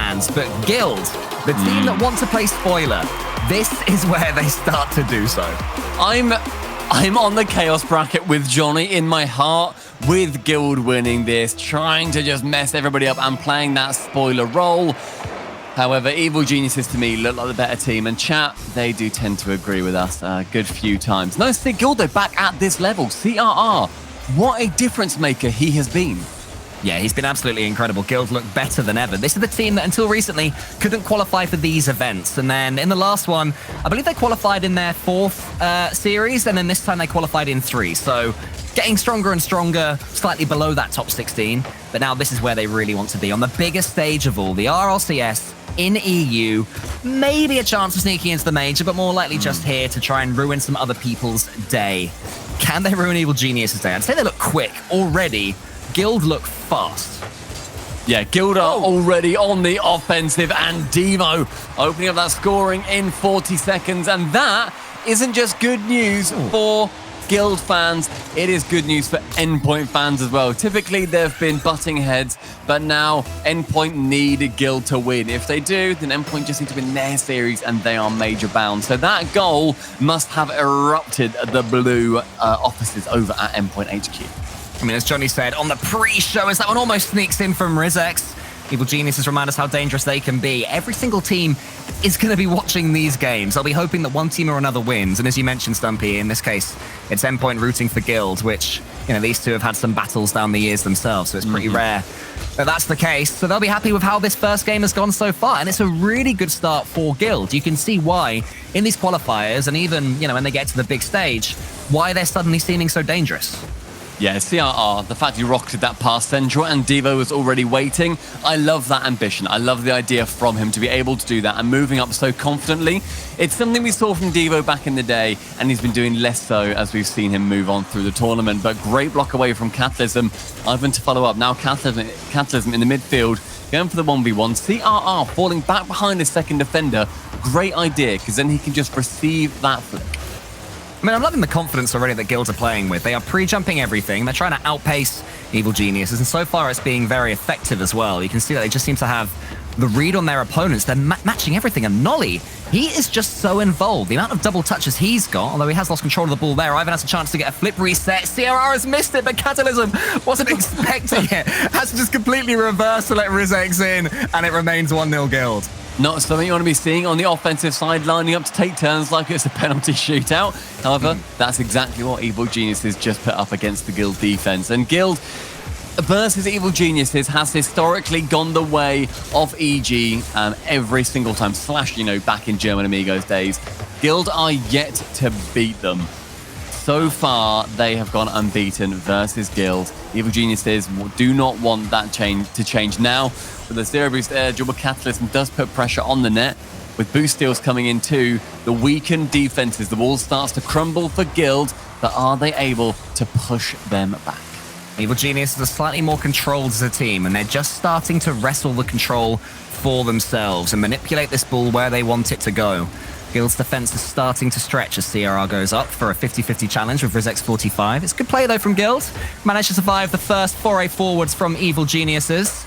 hands, but Guild, the team that want to play spoiler, this is where they start to do so. I'm on the Chaos bracket with Johnny in my heart, with Guild winning this, trying to just mess everybody up and playing that spoiler role. However, Evil Geniuses to me look like the better team, and chat, they do tend to agree with us a good few times. Nice to see Guild though back at this level. CRR, what a difference maker he has been. Yeah, he's been absolutely incredible. Guild look better than ever. This is the team that until recently couldn't qualify for these events. And then in the last one, I believe they qualified in their 4th series, and then this time they qualified in 3. So getting stronger and stronger, slightly below that top 16. But now this is where they really want to be, on the biggest stage of all, the RLCS in EU. Maybe a chance of sneaking into the major, but more likely just here to try and ruin some other people's day. Can they ruin Evil Genius's day? I'd say they look quick already. Guild look fast. Yeah, Guild are already on the offensive, and Devo opening up that scoring in 40 seconds. And that isn't just good news for Guild fans, it is good news for Endpoint fans as well. Typically, they've been butting heads, but now Endpoint need Guild to win. If they do, then Endpoint just need to win their series, and they are major bound. So that goal must have erupted the blue offices over at Endpoint HQ. I mean, as Johnny said, on the pre-show, as that one almost sneaks in from Rizex, Evil Geniuses remind us how dangerous they can be. Every single team is going to be watching these games. They'll be hoping that one team or another wins. And as you mentioned, Stumpy, in this case, it's Endpoint rooting for Guild, which, you know, these two have had some battles down the years themselves, so it's pretty rare that that's the case. So they'll be happy with how this first game has gone so far, and it's a really good start for Guild. You can see why, in these qualifiers, and even, you know, when they get to the big stage, why they're suddenly seeming so dangerous. Yeah, CRR, the fact he rocketed that past Central and Devo was already waiting. I love that ambition. I love the idea from him to be able to do that and moving up so confidently. It's something we saw from Devo back in the day, and he's been doing less so as we've seen him move on through the tournament. But great block away from Catalysm. Ivan to follow up. Now Catalysm in the midfield, going for the 1v1. CRR falling back behind his second defender. Great idea, because then he can just receive that flick. I mean, I'm loving the confidence already that Guild are playing with. They are pre-jumping everything. They're trying to outpace Evil Geniuses, and so far it's being very effective as well. You can see that they just seem to have the read on their opponents. They're matching everything, and Nolly, he is just so involved. The amount of double touches he's got, although he has lost control of the ball there. Ivan has a chance to get a flip reset. CRR has missed it, but Catalysm wasn't expecting it. Has to just completely reverse to let Rizex in, and it remains 1-0 Guild. Not something you want to be seeing on the offensive side, lining up to take turns like it's a penalty shootout. However, that's exactly what Evil Geniuses just put up against the Guild defense. And Guild versus Evil Geniuses has historically gone the way of EG every single time, slash, you know, back in German Amigos days. Guild are yet to beat them. So far, they have gone unbeaten versus Guild. Evil Geniuses do not want that to change now. With the zero boost air, Jubal Catalysm does put pressure on the net. With boost steals coming in too, the weakened defenses, the wall starts to crumble for Guild, but are they able to push them back? Evil Geniuses are slightly more controlled as a team, and they're just starting to wrestle the control for themselves and manipulate this ball where they want it to go. Guild's defense is starting to stretch as CRR goes up for a 50-50 challenge with Rizex 45. It's good play though from Guild. Managed to survive the first foray forwards from Evil Geniuses.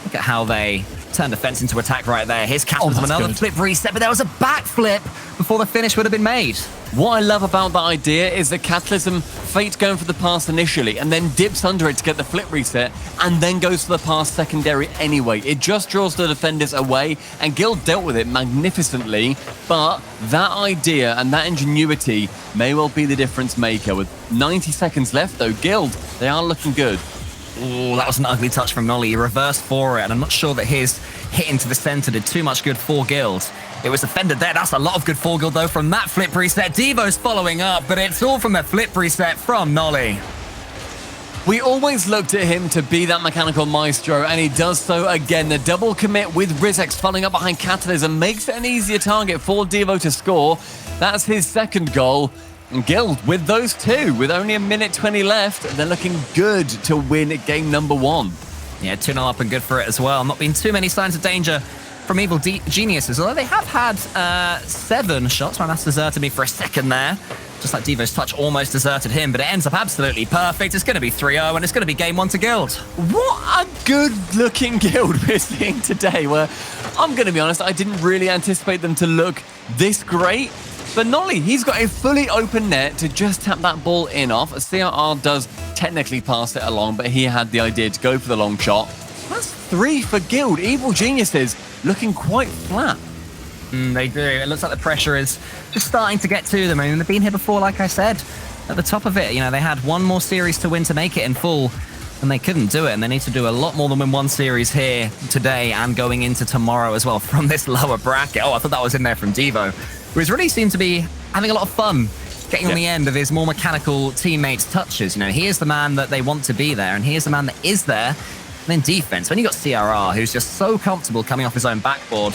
Look at how they turn defense into attack right there. Here's Catalysm, another flip reset, but there was a backflip before the finish would have been made. What I love about that idea is that Catalysm faked going for the pass initially and then dips under it to get the flip reset and then goes for the pass secondary anyway. It just draws the defenders away, and Guild dealt with it magnificently, but that idea and that ingenuity may well be the difference maker. With 90 seconds left though, Guild, they are looking good. Oh, that was an ugly touch from Nolly. He reversed for it, and I'm not sure that his hit into the center did too much good for Guild. It was defended there. That's a lot of good for Guild, though, from that flip reset. Devo's following up, but it's all from the flip reset from Nolly. We always looked at him to be that mechanical maestro, and he does so again. The double commit with Rizex following up behind Catalysm makes it an easier target for Devo to score. That's his second goal. And Guild, with those two, with only 1:20 left, they're looking good to win game number 1. Yeah, 2-0 up and good for it as well. Not been too many signs of danger from Evil Geniuses, although they have had 7 shots. My maths deserted me for a second there. Just like Devo's touch almost deserted him, but it ends up absolutely perfect. It's going to be 3-0, and it's going to be game 1 to Guild. What a good-looking Guild we're seeing today, where I'm going to be honest, I didn't really anticipate them to look this great. But Nolly, he's got a fully open net to just tap that ball in off. CRR does technically pass it along, but he had the idea to go for the long shot. That's 3 for Guild. Evil Geniuses looking quite flat. They do. It looks like the pressure is just starting to get to them. I mean, they've been here before, like I said. At the top of it, they had one more series to win to make it in full, and they couldn't do it. And they need to do a lot more than win one series here today and going into tomorrow as well from this lower bracket. Oh, I thought that was in there from Devo, who's really seemed to be having a lot of fun getting on the end of his more mechanical teammates' touches. He is the man that they want to be there, and he is the man that is there. And then defense, when you got CRR, who's just so comfortable coming off his own backboard,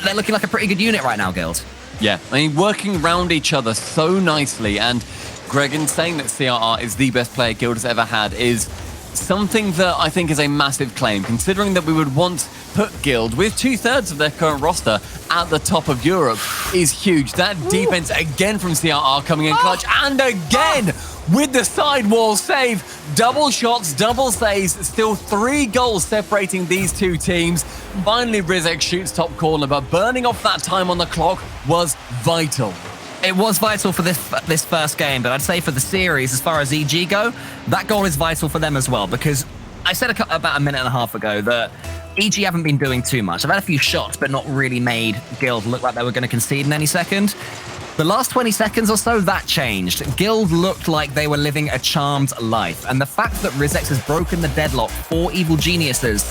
they're looking like a pretty good unit right now, Guild. Yeah, I mean, working around each other so nicely, and Gregan saying that CRR is the best player Guild has ever had is something that I think is a massive claim, considering that we would once put Guild with 2/3 of their current roster at the top of Europe is huge. That defense again from CRR coming in clutch, and again with the sidewall save. Double shots, double saves, still 3 goals separating these two teams. Finally, Rizek shoots top corner, but burning off that time on the clock was vital. It was vital for this first game, but I'd say for the series, as far as EG go, that goal is vital for them as well, because I said about a minute and a half ago that EG haven't been doing too much. They've had a few shots, but not really made Guild look like they were going to concede in any second. The last 20 seconds or so, that changed. Guild looked like they were living a charmed life, and the fact that Rizex has broken the deadlock for Evil Geniuses,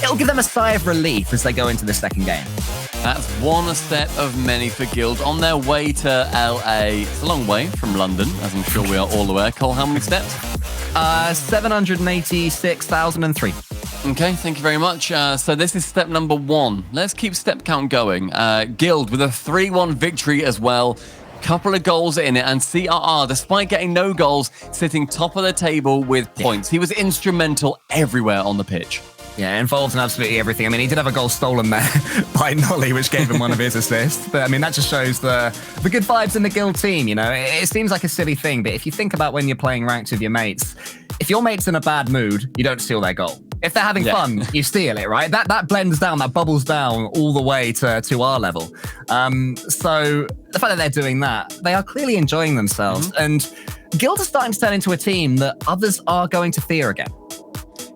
it'll give them a sigh of relief as they go into the second game. That's one step of many for Guild on their way to LA. It's a long way from London, as I'm sure we are all aware. Cole, how many steps? 786,003. Okay, thank you very much. So this is step number 1. Let's keep step count going. Guild with a 3-1 victory as well. Couple of goals in it, and CRR, despite getting no goals, sitting top of the table with points. He was instrumental everywhere on the pitch. Yeah, involved in absolutely everything. I mean, he did have a goal stolen there by Nolly, which gave him one of his assists. But I mean, that just shows the good vibes in the Guild team, It seems like a silly thing, but if you think about when you're playing ranked with your mates, if your mate's in a bad mood, you don't steal their goal. If they're having fun, you steal it, right? That blends down, that bubbles down all the way to our level. So the fact that they're doing that, they are clearly enjoying themselves. And Guild are starting to turn into a team that others are going to fear again.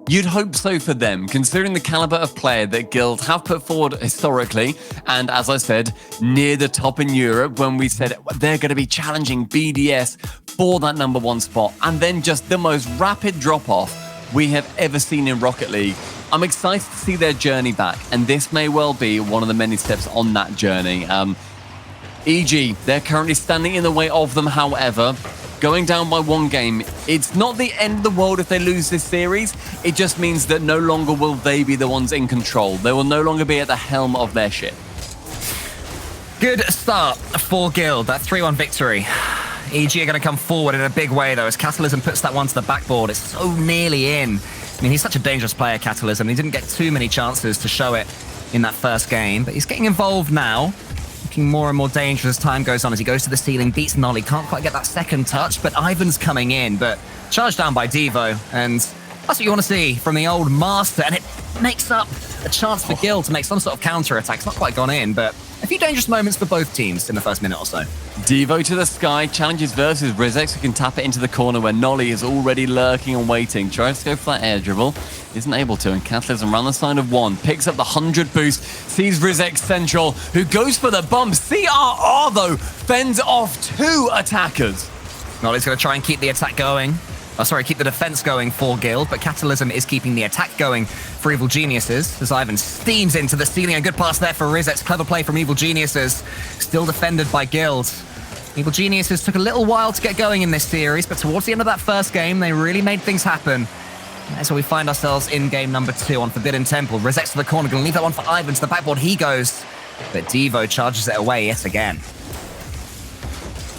You'd hope so for them, considering the caliber of player that Guild have put forward historically, and as I said, near the top in Europe when we said they're going to be challenging BDS for that number 1 spot, and then just the most rapid drop-off we have ever seen in Rocket League. I'm excited to see their journey back, and this may well be one of the many steps on that journey. EG, they're currently standing in the way of them, however. Going down by 1 game, it's not the end of the world if they lose this series. It just means that no longer will they be the ones in control. They will no longer be at the helm of their ship. Good start for Guild, that 3-1 victory. EG are going to come forward in a big way, though, as Catalysm puts that one to the backboard. It's so nearly in. I mean, he's such a dangerous player, Catalysm. He didn't get too many chances to show it in that first game, but he's getting involved now. Looking more and more dangerous as time goes on as he goes to the ceiling, beats Nolly, can't quite get that second touch, but Ivan's coming in, but charged down by Devo, and that's what you want to see from the old master, and it makes up a chance for Guild to make some sort of counter-attack. It's not quite gone in, but a few dangerous moments for both teams in the first minute or so. Devo to the sky, challenges versus Rizex, who can tap it into the corner where Nolly is already lurking and waiting. Tries to go for that air dribble, isn't able to, and Catalysm around the side of 1, picks up the 100 boost, sees Rizex central, who goes for the bump. CRR, though, fends off 2 attackers. Nolly's going to try and keep the attack going. Keep the defense going for Guild, but Catalysm is keeping the attack going for Evil Geniuses as Ivan steams into the ceiling. A good pass there for Rizex. Clever play from Evil Geniuses. Still defended by Guild. Evil Geniuses took a little while to get going in this series, but towards the end of that first game, they really made things happen. That's where we find ourselves in game number 2 on Forbidden Temple. Rizex to the corner, going to leave that one for Ivan. To the backboard he goes, but Devo charges it away yet again.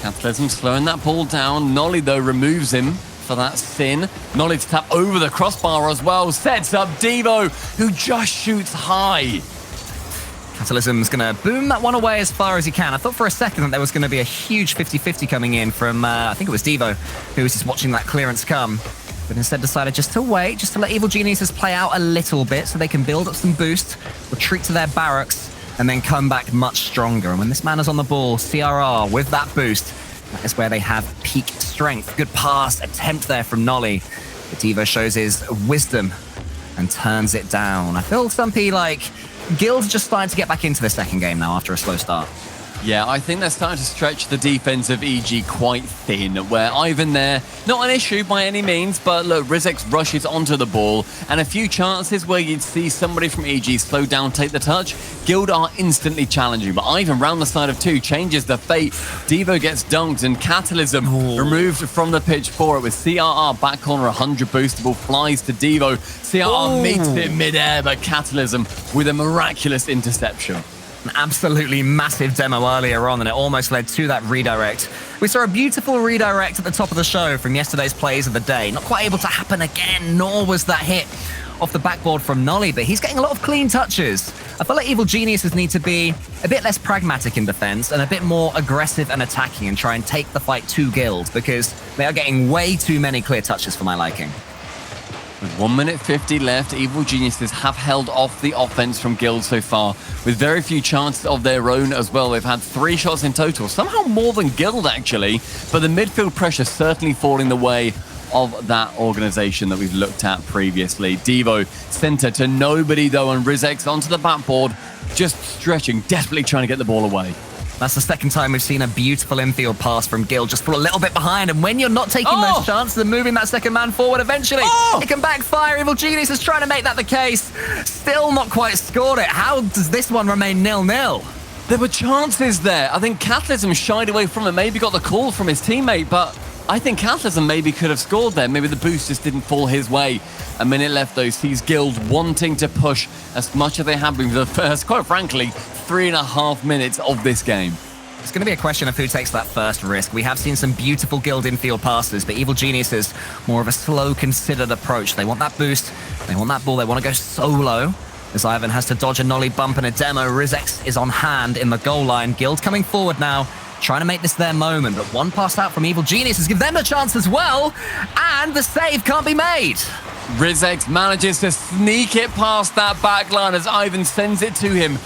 Catalysm slowing that ball down. Nolly, though, removes him for that sin. Nolly to tap over the crossbar as well. Sets up Devo, who just shoots high. Catalysm's going to boom that one away as far as he can. I thought for a second that there was going to be a huge 50-50 coming in from, I think it was Devo, who was just watching that clearance come. But instead decided just to wait, just to let Evil Geniuses play out a little bit so they can build up some boost, retreat to their barracks, and then come back much stronger. And when this man is on the ball, CRR with that boost, that is where they have peak strength. Good pass, attempt there from Nolly. But Devo shows his wisdom and turns it down. I feel Stumpy like Guild's just starting to get back into the second game now after a slow start. Yeah, I think they're starting to stretch the defense of EG quite thin, where Ivan there, not an issue by any means, but look, Rizex rushes onto the ball, and a few chances where you'd see somebody from EG slow down, take the touch. Guild are instantly challenging, but Ivan round the side of 2 changes the fate. Devo gets dunked, and Catalysm removed from the pitch for it with CRR back corner, 100 boostable, flies to Devo. CRR meets it mid-air, but Catalysm with a miraculous interception. An absolutely massive demo earlier on, and it almost led to that redirect. We saw a beautiful redirect at the top of the show from yesterday's plays of the day. Not quite able to happen again, nor was that hit off the backboard from Nolly, but he's getting a lot of clean touches. I feel like Evil Geniuses need to be a bit less pragmatic in defense and a bit more aggressive and attacking and try and take the fight to Guild, because they are getting way too many clear touches for my liking. With 1 minute 50 left, Evil Geniuses have held off the offense from Guild so far, with very few chances of their own as well. They've had 3 shots in total, somehow more than Guild actually, but the midfield pressure certainly falling the way of that organization that we've looked at previously. Devo center to nobody though, and Rizex onto the backboard, just stretching, desperately trying to get the ball away. That's the second time we've seen a beautiful infield pass from Guild, just for a little bit behind. And when you're not taking those chances and moving that second man forward, eventually it can backfire. Evil Genius is trying to make that the case. Still not quite scored it. How does this one remain 0-0? There were chances there. I think Catalysm shied away from it, maybe got the call from his teammate, but I think Catalysm maybe could have scored there. Maybe the boost just didn't fall his way. A minute left though, sees Guild wanting to push as much as they have been for the first, quite frankly, 3.5 minutes of this game. It's going to be a question of who takes that first risk. We have seen some beautiful Guild infield passes, but Evil Geniuses, more of a slow, considered approach. They want that boost, they want that ball, they want to go solo. As Ivan has to dodge a Nolly bump and a demo, Rizex is on hand in the goal line. Guild coming forward now, trying to make this their moment, but one pass out from Evil Geniuses give them a chance as well, and the save can't be made. Rizex manages to sneak it past that back line as Ivan sends it to him.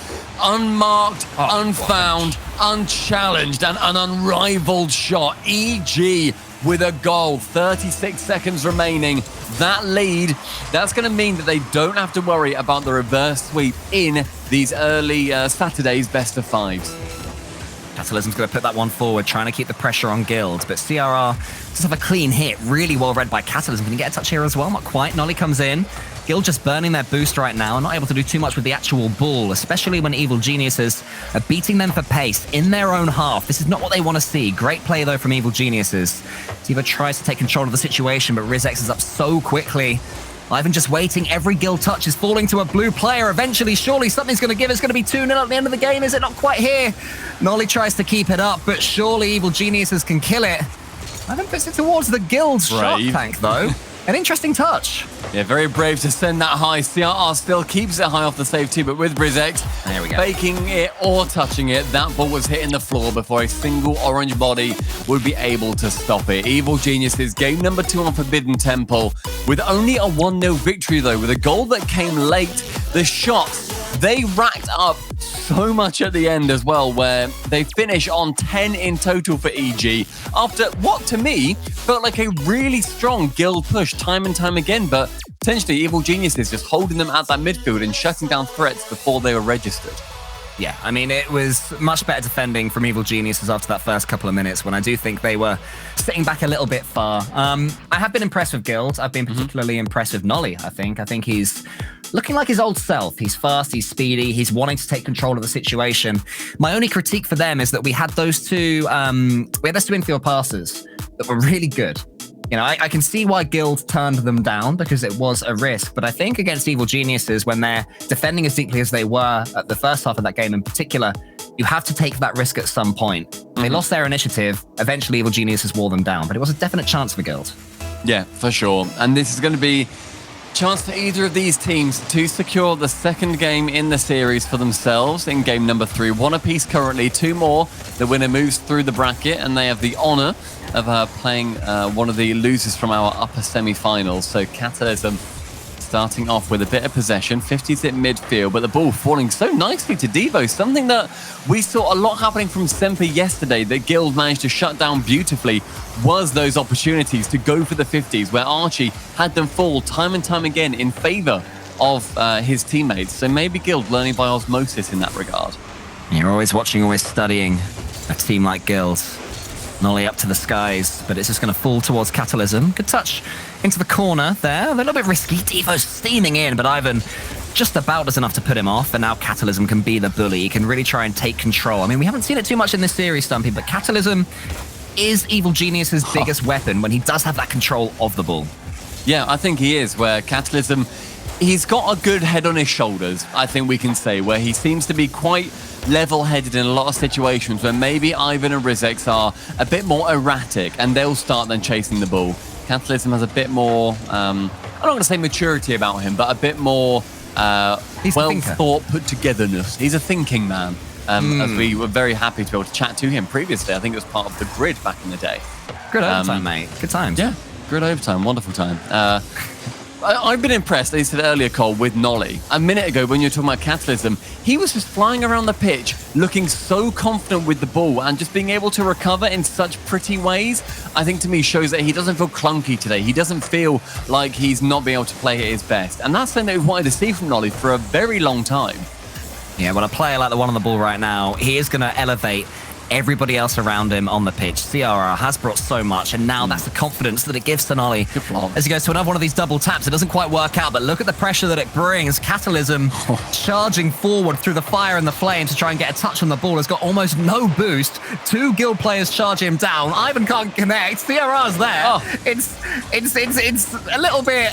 Unmarked, unfound, unchallenged, and an unrivaled shot. EG with a goal. 36 seconds remaining. That lead, that's going to mean that they don't have to worry about the reverse sweep in these early Saturday's best of 5s. Catalysm's going to put that one forward, trying to keep the pressure on Guild, but CRR does have a clean hit, really well read by Catalysm. Can you get a touch here as well? Not quite. Nolly comes in. Guild just burning their boost right now and not able to do too much with the actual ball, especially when Evil Geniuses are beating them for pace in their own half. This is not what they want to see. Great play, though, from Evil Geniuses. Devo tries to take control of the situation, but Rizex is up so quickly. Ivan just waiting. Every Guild touch is falling to a blue player. Eventually, surely something's going to give. It's going to be 2-0 at the end of the game. Is it not quite here? Nolly tries to keep it up, but surely Evil Geniuses can kill it. Ivan puts it towards the Guild shot tank, though. An interesting touch. Yeah, very brave to send that high. CRR still keeps it high off the save too, but with Rizex there we go, faking it or touching it, that ball was hitting the floor before a single orange body would be able to stop it. Evil Geniuses, game number 2 on Forbidden Temple, with only a 1-0 victory though, with a goal that came late. The shots, they racked up so much at the end as well, where they finish on 10 in total for EG after what to me felt like a really strong Guild push time and time again, but potentially Evil Geniuses just holding them at that midfield and shutting down threats before they were registered. Yeah, I mean, it was much better defending from Evil Geniuses after that first couple of minutes, when I do think they were sitting back a little bit far. I have been impressed with Guild. I've been particularly impressed with Nolly, I think. I think he's looking like his old self. He's fast, he's speedy, he's wanting to take control of the situation. My only critique for them is that we had those two infield passes that were really good. You know, I can see why Guild turned them down because it was a risk, but I think against Evil Geniuses, when they're defending as deeply as they were at the first half of that game in particular, you have to take that risk at some point. They lost their initiative. Eventually, Evil Geniuses wore them down, but it was a definite chance for Guild. Yeah, for sure. And this is going to be Chance for either of these teams to secure the second game in the series for themselves in game number 3. 1 apiece currently, 2 more. The winner moves through the bracket, and they have the honor of playing one of the losers from our upper semi-finals. So Catalysm starting off with a bit of possession, 50s at midfield, but the ball falling so nicely to Devo, something that we saw a lot happening from Semper yesterday that Guild managed to shut down beautifully was those opportunities to go for the 50s, where Archie had them fall time and time again in favor of his teammates. So maybe Guild learning by osmosis in that regard. You're always watching, always studying a team like Guild. Nolly up to the skies, but it's just going to fall towards Catalysm. Good touch into the corner there. A little bit risky. Devo's steaming in, but Ivan just about does enough to put him off, and now Catalysm can be the bully. He can really try and take control. I mean, we haven't seen it too much in this series, Stumpy, but Catalysm is Evil Genius's biggest weapon when he does have that control of the ball. Yeah, I think he is, where Catalysm, he's got a good head on his shoulders, I think we can say, where he seems to be quite level-headed in a lot of situations where maybe Ivan and Rizex are a bit more erratic and they'll start then chasing the ball. Catalysm has a bit more, I'm not going to say maturity about him, but a bit more well-thought, put-togetherness. He's a thinking man, as we were very happy to be able to chat to him previously. I think it was part of the grid back in the day. Good overtime, mate. Good times. Yeah, good overtime. Wonderful time. I've been impressed, as you said earlier, Cole, with Nolly. A minute ago, when you were talking about Catalysm, he was just flying around the pitch, looking so confident with the ball and just being able to recover in such pretty ways, I think to me shows that he doesn't feel clunky today. He doesn't feel like he's not being able to play at his best. And that's something that we wanted to see from Nolly for a very long time. Yeah, well, a player like the one on the ball right now, he is going to elevate everybody else around him on the pitch. CRR has brought so much, and now that's the confidence that it gives to Nolly. As he goes to another one of these double taps, it doesn't quite work out, but look at the pressure that it brings. Catalysm charging forward through the fire and the flame to try and get a touch on the ball. Has got almost no boost. 2 Guild players charge him down. Ivan can't connect. CRR's there. It's a little bit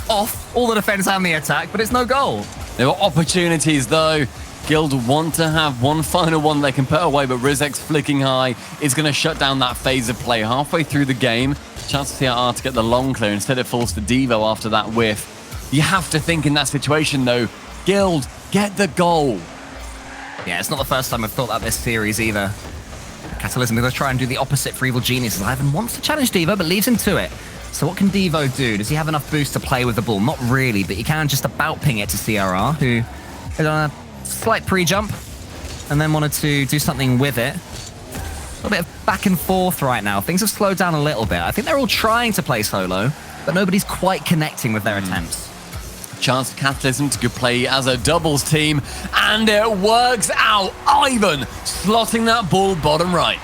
off, all the defense and the attack, but it's no goal. There were opportunities, though. Guild want to have one final one they can put away, but Rizex flicking high is going to shut down that phase of play halfway through the game. Chance for CRR to get the long clear. Instead it falls to Devo after that whiff. You have to think in that situation, though, Guild, get the goal. Yeah, it's not the first time I've thought that this series either. Catalysm is going to try and do the opposite for Evil Genius. Ivan wants to challenge Devo, but leaves him to it. So what can Devo do? Does he have enough boost to play with the ball? Not really, but he can just about ping it to CRR, who is on a slight pre-jump and then wanted to do something with it. A little bit of back and forth right now. Things have slowed down a little bit. I think they're all trying to play solo, but nobody's quite connecting with their attempts. Chance for Catalysm to play as a doubles team, and it works out. Ivan slotting that ball bottom right.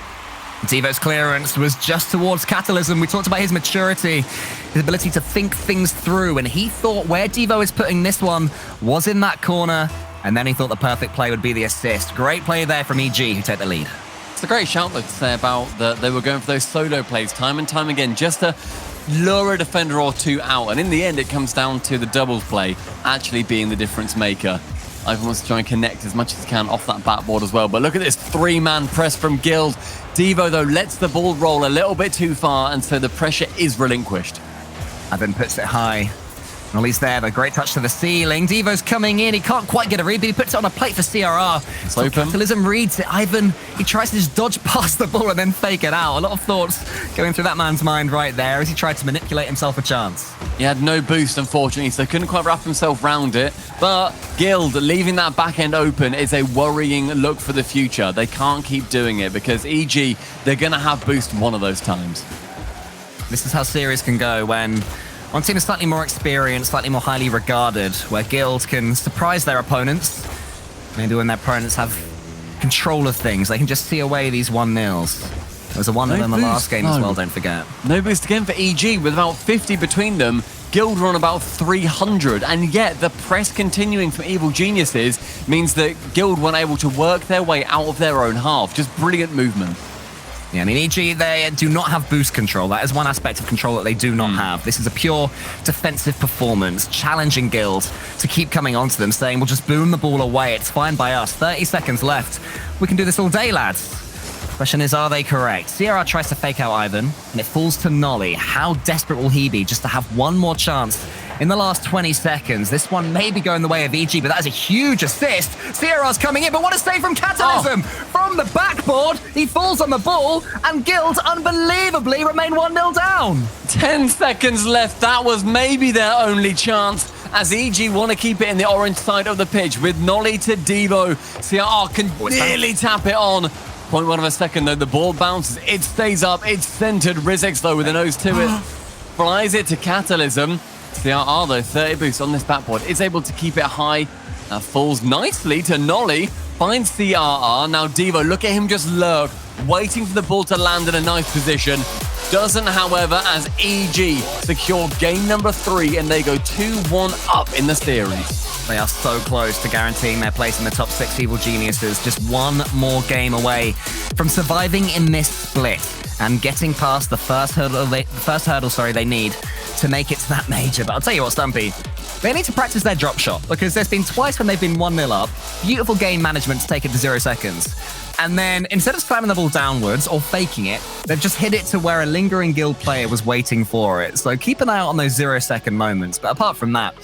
Devo's clearance was just towards Catalysm. We talked about his maturity, his ability to think things through, and he thought where Devo is putting this one was in that corner, and then he thought the perfect play would be the assist. Great play there from EG, who take the lead. It's a great shout to say about that they were going for those solo plays time and time again, just to lure a defender or two out, and in the end it comes down to the doubles play actually being the difference maker. Ivan wants to try and connect as much as he can off that backboard as well, but look at this 3-man press from Guild. Devo, though, lets the ball roll a little bit too far, and so the pressure is relinquished. Ivan puts it high. Nolly's there, the great touch to the ceiling. Devo's coming in, he can't quite get a read, but he puts it on a plate for CRR. It's so open. Catalysm reads it. Ivan, he tries to just dodge past the ball and then fake it out. A lot of thoughts going through that man's mind right there as he tried to manipulate himself a chance. He had no boost, unfortunately, so couldn't quite wrap himself around it. But Guild leaving that back end open is a worrying look for the future. They can't keep doing it because EG, they're going to have boost one of those times. This is how series can go when one team is slightly more experienced, slightly more highly regarded, where Guild can surprise their opponents. Maybe when their opponents have control of things, they can just see away these 1-0s. There was a 1-0 in the last game as well, don't forget. No boost again for EG with about 50 between them. Guild run about 300, and yet the press continuing from Evil Geniuses means that Guild weren't able to work their way out of their own half. Just brilliant movement. Yeah, I mean, EG, they do not have boost control. That is one aspect of control that they do not have. This is a pure defensive performance, challenging Guild to keep coming onto them, saying, we'll just boom the ball away. It's fine by us. 30 seconds left. We can do this all day, lads. Question is, are they correct? CRR tries to fake out Ivan, and it falls to Nolly. How desperate will he be just to have one more chance in the last 20 seconds. This one may be going the way of EG, but that is a huge assist. CRR's coming in, but what a save from Catalysm! From the backboard, he falls on the ball, and Guild unbelievably remain 1-0 down. 10 seconds left. That was maybe their only chance, as EG want to keep it in the orange side of the pitch with Nolly to Devo. CRR can nearly tap it on. 0.1 of a second though, the ball bounces, it stays up, it's centered. Rizix though with a nose to it, flies it to Catalysm. CRR though, 30 boost on this backboard, is able to keep it high. Falls nicely to Nolly, finds CRR. Now Devo, look at him just lurk, waiting for the ball to land in a nice position. Doesn't, however, as EG secure game number 3 and they go 2-1 up in the series. They are so close to guaranteeing their place in the top 6. Evil Geniuses just one more game away from surviving in this split and getting past the first hurdle they need to make it to that major. But I'll tell you what, Stumpy, they need to practice their drop shot, because there's been twice when they've been 1-0 up. Beautiful game management to take it to 0 seconds. And then instead of slamming the ball downwards or faking it, they've just hit it to where a lingering Guild player was waiting for it. So keep an eye out on those 0-second moments. But apart from that,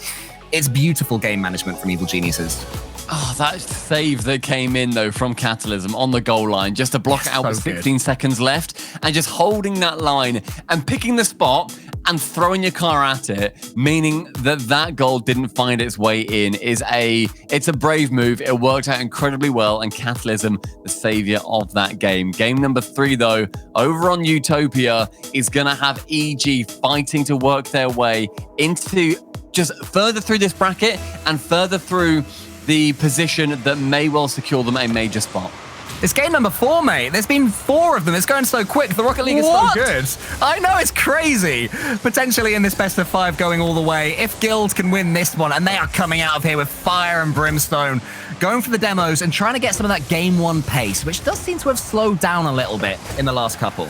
it's beautiful game management from Evil Geniuses. Oh, that save that came in, though, from Catalysm on the goal line, just to block it out with 16 seconds left, and just holding that line and picking the spot and throwing your car at it, meaning that that goal didn't find its way in, it's a brave move. It worked out incredibly well, and Catalysm, the savior of that game. Game number 3, though, over on Utopia, is going to have EG fighting to work their way into just further through this bracket and further through the position that may well secure them a major spot. It's game number 4, mate. There's been 4 of them. It's going so quick. The Rocket League is so good. I know, it's crazy. Potentially in this best of 5 going all the way. If Guild can win this one, and they are coming out of here with fire and brimstone, going for the demos and trying to get some of that game 1 pace, which does seem to have slowed down a little bit in the last couple.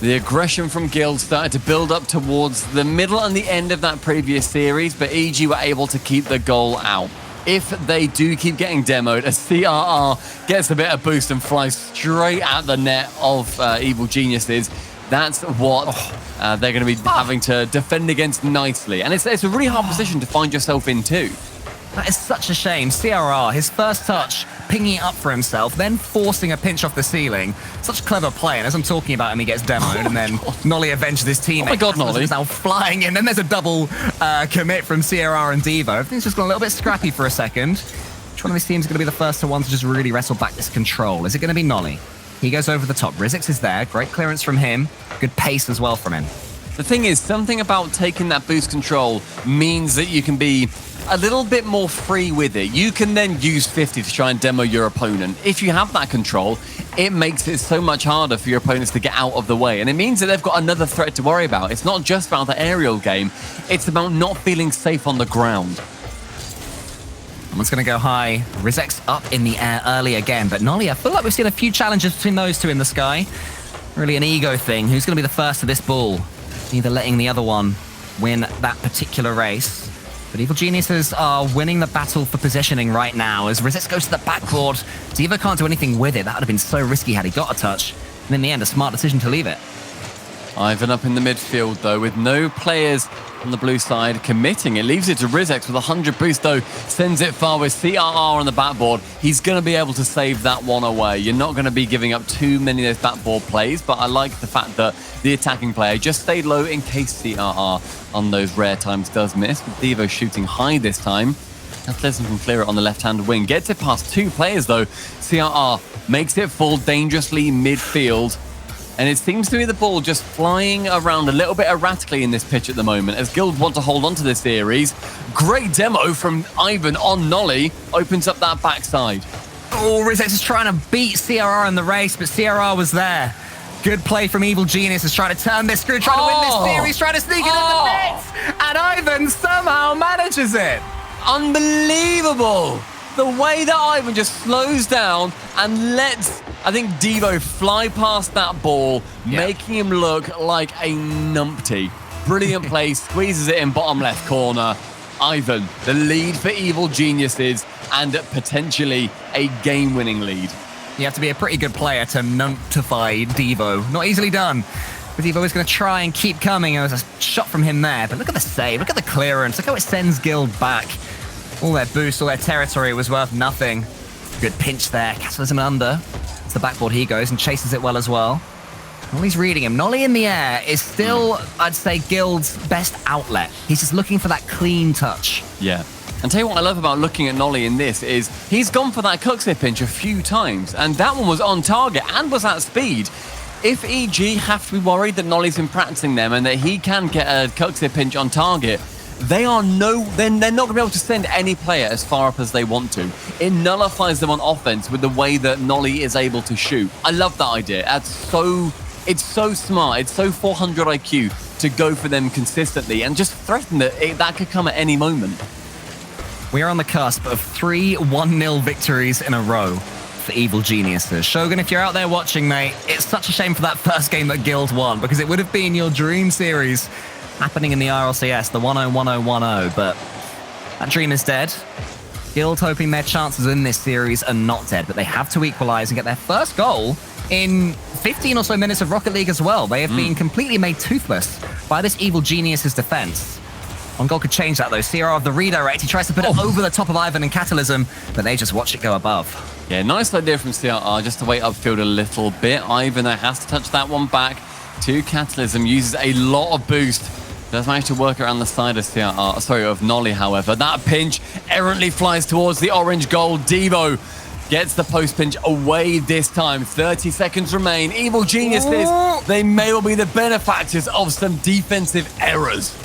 The aggression from Guild started to build up towards the middle and the end of that previous series, but EG were able to keep the goal out. If they do keep getting demoed, as CRR gets a bit of boost and flies straight at the net of Evil Geniuses, that's what they're going to be having to defend against nicely. And it's a really hard position to find yourself in too. That is such a shame. CRR, his first touch, pinging it up for himself, then forcing a pinch off the ceiling. Such a clever play, and as I'm talking about him, he gets demoed, and then Nolly avenges his teammate. Oh my God, Nolly. He's now flying in. Then there's a double commit from CRR and Devo. Everything's just gone a little bit scrappy for a second. Which one of these teams is going to be the first one to just really wrestle back this control? Is it going to be Nolly? He goes over the top. Rizix is there. Great clearance from him. Good pace as well from him. The thing is, something about taking that boost control means that you can be a little bit more free with it. You can then use 50 to try and demo your opponent. If you have that control, it makes it so much harder for your opponents to get out of the way. And it means that they've got another threat to worry about. It's not just about the aerial game. It's about not feeling safe on the ground. Someone's going to go high. Rizix up in the air early again. But Nolly, I feel like we've seen a few challenges between those two in the sky. Really an ego thing. Who's going to be the first to this ball? Either letting the other one win that particular race. But Evil Geniuses are winning the battle for positioning right now as Rizix goes to the backboard. Diva can't do anything with it. That would have been so risky had he got a touch. And in the end, a smart decision to leave it. Ivan up in the midfield, though, with no players on the blue side committing. It leaves it to Rizix with 100 boost, though. Sends it far with CRR on the backboard. He's going to be able to save that one away. You're not going to be giving up too many of those backboard plays, but I like the fact that the attacking player just stayed low in case CRR on those rare times does miss. With Devo shooting high this time. Athleticism can clear it on the left-hand wing. Gets it past 2 players, though. CRR makes it fall dangerously midfield. And it seems to be the ball just flying around a little bit erratically in this pitch at the moment as Guild want to hold on to this series. Great demo from Ivan on Nolly. Opens up that backside. Oh, Rizix is trying to beat CRR in the race, but CRR was there. Good play from Evil Genius is trying to turn this screw, trying to win this series, trying to sneak it in the net. And Ivan somehow manages it. Unbelievable. The way that Ivan just slows down and lets, I think, Devo fly past that ball, making him look like a numpty. Brilliant play, squeezes it in bottom left corner. Ivan, the lead for Evil Geniuses and potentially a game-winning lead. You have to be a pretty good player to numptify Devo. Not easily done. Because Evo is going to try and keep coming. There was a shot from him there, but look at the save, look at the clearance, look how it sends Guild back. All their boost, all their territory was worth nothing. Good pinch there, Catalysm under. It's the backboard he goes and chases it well as well. Nolly's reading him. Nolly in the air is still, I'd say, Guild's best outlet. He's just looking for that clean touch. Yeah. And tell you what I love about looking at Nolly in this is he's gone for that Cuxit pinch a few times, and that one was on target and was at speed. If EG have to be worried that Nolly's been practicing them and that he can get a Cuxit pinch on target, they're not going to be able to send any player as far up as they want to. It nullifies them on offense with the way that Nolly is able to shoot. I love that idea. It's so smart. It's so 400 IQ to go for them consistently and just threaten that that could come at any moment. We are on the cusp of 3 1-0 victories in a row for Evil Geniuses. Shogun, if you're out there watching, mate, it's such a shame for that first game that Guild won, because it would have been your dream series happening in the RLCS, the 1-0-1-0-1-0, but that dream is dead. Guild hoping their chances in this series are not dead, but they have to equalize and get their first goal in 15 or so minutes of Rocket League as well. They have been completely made toothless by this Evil Geniuses defense. One goal could change that, though. CRR of the redirect. He tries to put it over the top of Ivan and Catalysm, but they just watch it go above. Yeah, nice idea from CRR just to wait upfield a little bit. Ivan has to touch that one back to Catalysm. Uses a lot of boost. Does manage to work around the side of Nolly, however. That pinch errantly flies towards the orange goal. Devo gets the post pinch away this time. 30 seconds remain. Evil Geniuses, they may well be the benefactors of some defensive errors.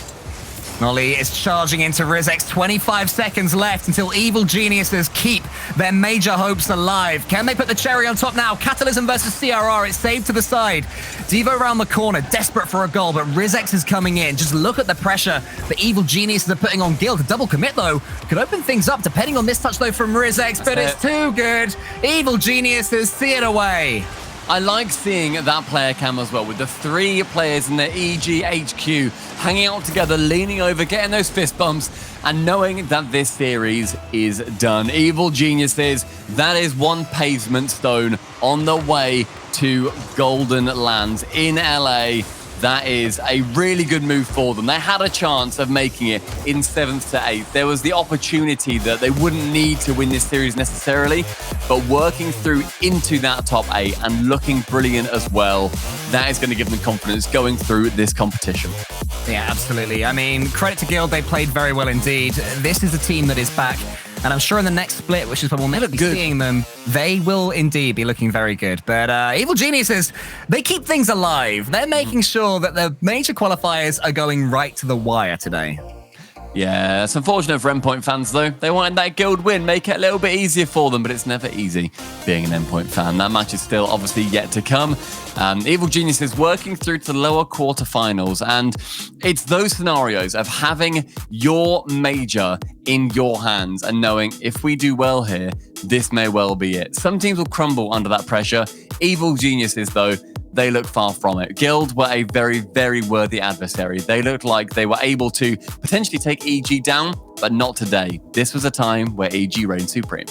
Nolly is charging into Rizek's. 25 seconds left until Evil Geniuses keep their major hopes alive. Can they put the cherry on top now? Catalysm versus CRR. It's saved to the side. Devo around the corner, desperate for a goal, but Rizek's is coming in. Just look at the pressure the Evil Geniuses are putting on Guild. A double commit, though, could open things up, depending on this touch, though, from Rizek's, but it's too good. Evil Geniuses see it away. I like seeing that player cam as well, with the 3 players in the EG HQ hanging out together, leaning over, getting those fist bumps, and knowing that this series is done. Evil Geniuses, that is one pavement stone on the way to Golden Lands in LA. That is a really good move for them. They had a chance of making it in 7th to 8th. There was the opportunity that they wouldn't need to win this series necessarily, but working through into that top 8 and looking brilliant as well, that is going to give them confidence going through this competition. Yeah, absolutely. I mean, credit to Guild, they played very well indeed. This is a team that is back, and I'm sure in the next split, which is when we'll never be seeing them, they will indeed be looking very good. But Evil Geniuses, they keep things alive. They're making sure that the major qualifiers are going right to the wire today. Yeah, it's unfortunate for Endpoint fans, though. They wanted that Guild win, make it a little bit easier for them, but it's never easy being an Endpoint fan. That match is still obviously yet to come. Evil Geniuses working through to the lower quarterfinals, and it's those scenarios of having your major in your hands and knowing if we do well here, this may well be it. Some teams will crumble under that pressure. Evil Geniuses, though, they look far from it. Guild were a very, very worthy adversary. They looked like they were able to potentially take EG down, but not today. This was a time where EG reigned supreme.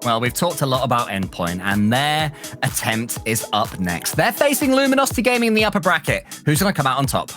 Well, we've talked a lot about Endpoint, and their attempt is up next. They're facing Luminosity Gaming in the upper bracket. Who's going to come out on top?